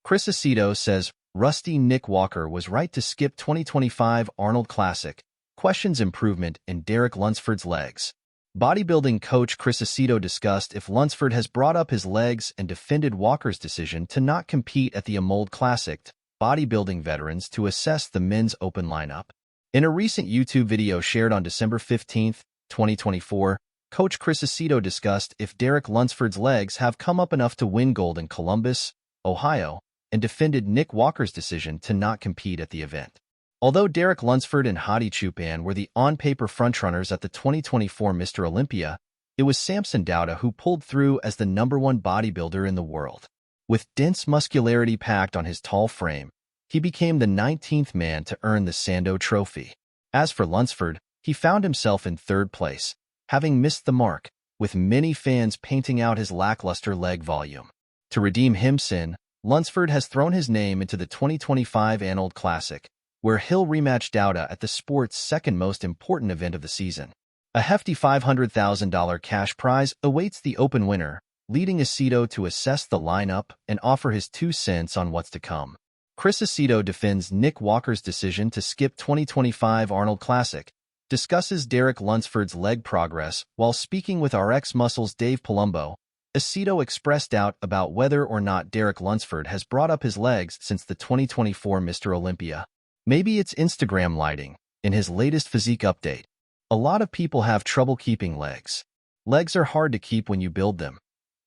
Chris Aceto says, Rusty Nick Walker was right to skip 2025 Arnold Classic, questions improvement in Derek Lunsford's legs. Bodybuilding coach Chris Aceto discussed if Lunsford has brought up his legs and defended Walker's decision to not compete at the Arnold Classic, bodybuilding veterans to assess the men's open lineup. In a recent YouTube video shared on December 15, 2024, coach Chris Aceto discussed if Derek Lunsford's legs have come up enough to win gold in Columbus, Ohio, and defended Nick Walker's decision to not compete at the event. Although Derek Lunsford and Hadi Choopan were the on-paper frontrunners at the 2024 Mr. Olympia, it was Samson Dauda who pulled through as the #1 bodybuilder in the world. With dense muscularity packed on his tall frame, he became the 19th man to earn the Sando Trophy. As for Lunsford, he found himself in third place, having missed the mark, with many fans painting out his lackluster leg volume. To redeem himself, Lunsford has thrown his name into the 2025 Arnold Classic, where he'll rematch Dauda at the sport's second most important event of the season. A hefty $500,000 cash prize awaits the open winner, leading Aceto to assess the lineup and offer his 2 cents on what's to come. Chris Aceto defends Nick Walker's decision to skip 2025 Arnold Classic, discusses Derek Lunsford's leg progress while speaking with RX Muscle's Dave Palumbo. Aceto expressed doubt about whether or not Derek Lunsford has brought up his legs since the 2024 Mr. Olympia. Maybe it's Instagram lighting. In his latest physique update, a lot of people have trouble keeping legs. Legs are hard to keep when you build them.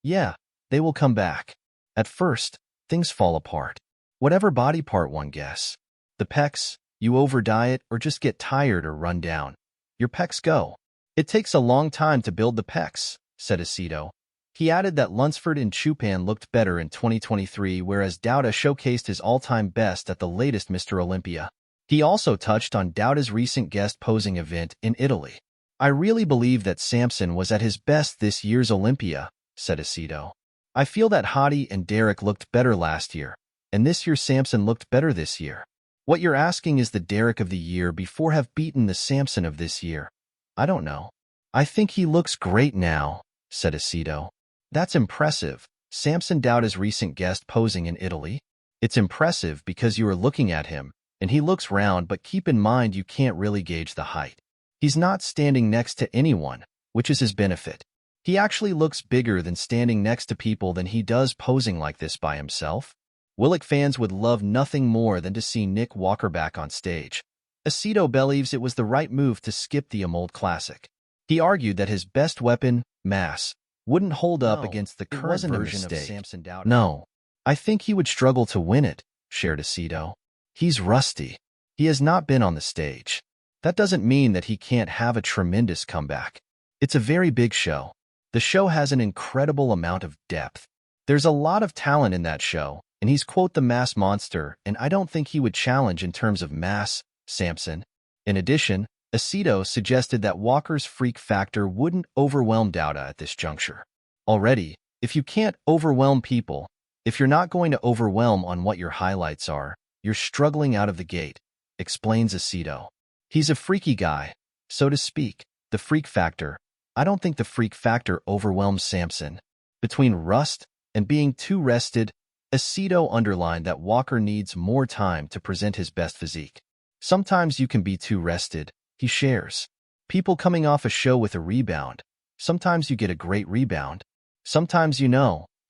Yeah, they will come back. At first, things fall apart. Whatever body part one guess. The pecs, you over-diet or just get tired or run down. Your pecs go. It takes a long time to build the pecs, said Aceto. He added that Lunsford and Choopan looked better in 2023, whereas Dauda showcased his all-time best at the latest Mr. Olympia. He also touched on Dauda's recent guest posing event in Italy. I really believe that Samson was at his best this year's Olympia, said Aceto. I feel that Hadi and Derek looked better last year, and this year Samson looked better this year. What you're asking is the Derek of the year before have beaten the Samson of this year. I don't know. I think he looks great now, said Aceto. That's impressive. Samson Dauda's recent guest posing in Italy. It's impressive because you are looking at him, and he looks round, but keep in mind you can't really gauge the height. He's not standing next to anyone, which is his benefit. He actually looks bigger than standing next to people than he does posing like this by himself. Willock fans would love nothing more than to see Nick Walker back on stage. Aceto believes it was the right move to skip the Arnold Classic. He argued that his best weapon, mass, wouldn't hold up against the current version of Samson Dauda. No, I think he would struggle to win it, shared Aceto. He's rusty. He has not been on the stage. That doesn't mean that he can't have a tremendous comeback. It's a very big show. The show has an incredible amount of depth. There's a lot of talent in that show, and he's quote the mass monster, and I don't think he would challenge in terms of mass, Samson. In addition, Aceto suggested that Walker's freak factor wouldn't overwhelm Dauda at this juncture. Already, if you can't overwhelm people, if you're not going to overwhelm on what your highlights are, you're struggling out of the gate, explains Aceto. He's a freaky guy, so to speak. The freak factor. I don't think the freak factor overwhelms Samson. Between rust and being too rested, Aceto underlined that Walker needs more time to present his best physique. Sometimes you can be too rested, he shares. People coming off a show with a rebound. Sometimes you get a great rebound. Sometimes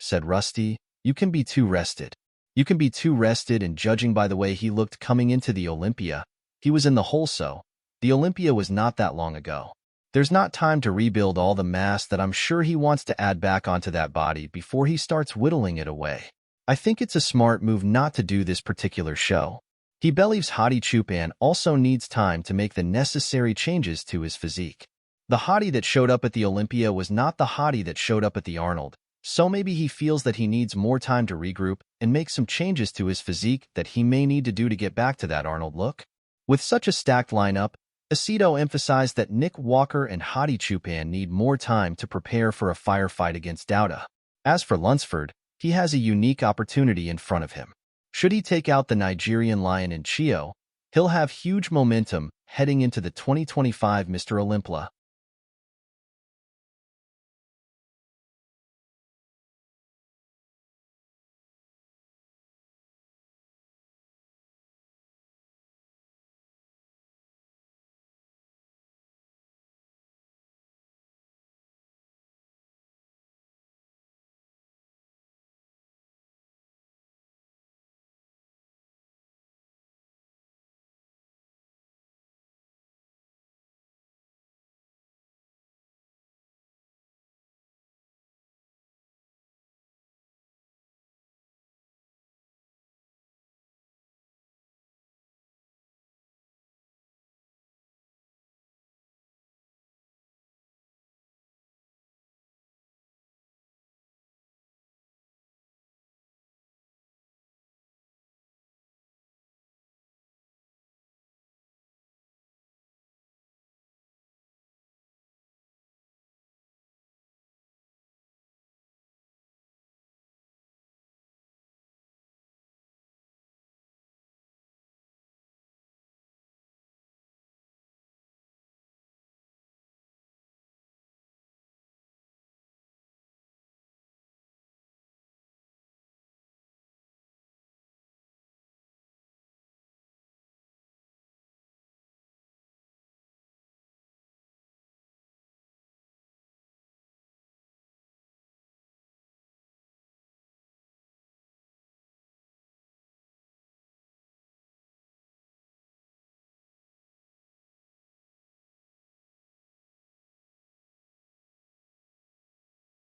said Rusty, you can be too rested. You can be too rested, and judging by the way he looked coming into the Olympia, he was in the hole. So the Olympia was not that long ago. There's not time to rebuild all the mass that I'm sure he wants to add back onto that body before he starts whittling it away. I think it's a smart move not to do this particular show. He believes Hadi Choopan also needs time to make the necessary changes to his physique. The Hadi that showed up at the Olympia was not the Hadi that showed up at the Arnold, so maybe he feels that he needs more time to regroup and make some changes to his physique that he may need to do to get back to that Arnold look. With such a stacked lineup, Aceto emphasized that Nick Walker and Hadi Choopan need more time to prepare for a firefight against Dauda. As for Lunsford, he has a unique opportunity in front of him. Should he take out the Nigerian lion in Chio, he'll have huge momentum heading into the 2025 Mr. Olympia.